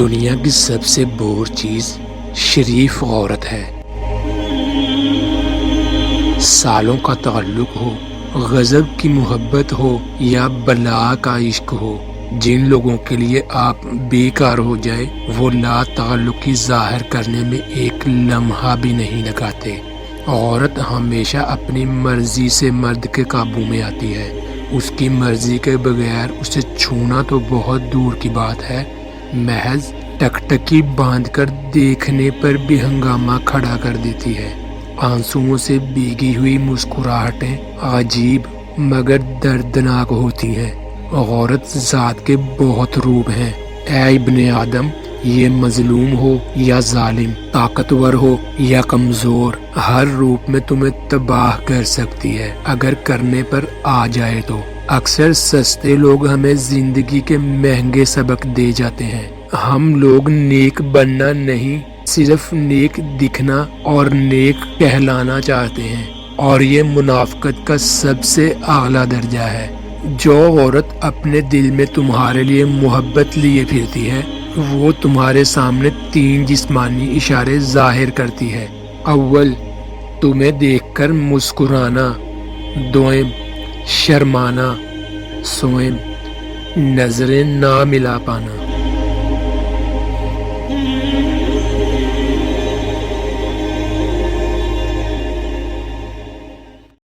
دنیا کی سب سے بور چیز شریف عورت ہے۔ سالوں کا تعلق ہو، غضب کی محبت ہو یا بلا کا عشق ہو، جن لوگوں کے لیے آپ بیکار ہو جائے وہ لا تعلقی ظاہر کرنے میں ایک لمحہ بھی نہیں لگاتے۔ عورت ہمیشہ اپنی مرضی سے مرد کے قابو میں آتی ہے۔ اس کی مرضی کے بغیر اسے چھونا تو بہت دور کی بات ہے، محض ٹکٹکی باندھ کر دیکھنے پر بھی ہنگامہ کھڑا کر دیتی ہے۔ آنسوؤں سے بھیگی ہوئی مسکراہٹیں عجیب مگر دردناک ہوتی ہیں۔ عورت ذات کے بہت روپ ہیں۔ اے ابن آدم، یہ مظلوم ہو یا ظالم، طاقتور ہو یا کمزور، ہر روپ میں تمہیں تباہ کر سکتی ہے اگر کرنے پر آ جائے تو۔ اکثر سستے لوگ ہمیں زندگی کے مہنگے سبق دے جاتے ہیں۔ ہم لوگ نیک بننا نہیں، صرف نیک دکھنا اور نیک کہلانا چاہتے ہیں، اور یہ منافقت کا سب سے اعلیٰ درجہ ہے۔ جو عورت اپنے دل میں تمہارے لیے محبت لیے پھرتی ہے وہ تمہارے سامنے 3 جسمانی اشارے ظاہر کرتی ہے۔ اول، تمہیں دیکھ کر مسکرانا، دوم، شرمانا، سوم، نظریں نہ ملا پانا۔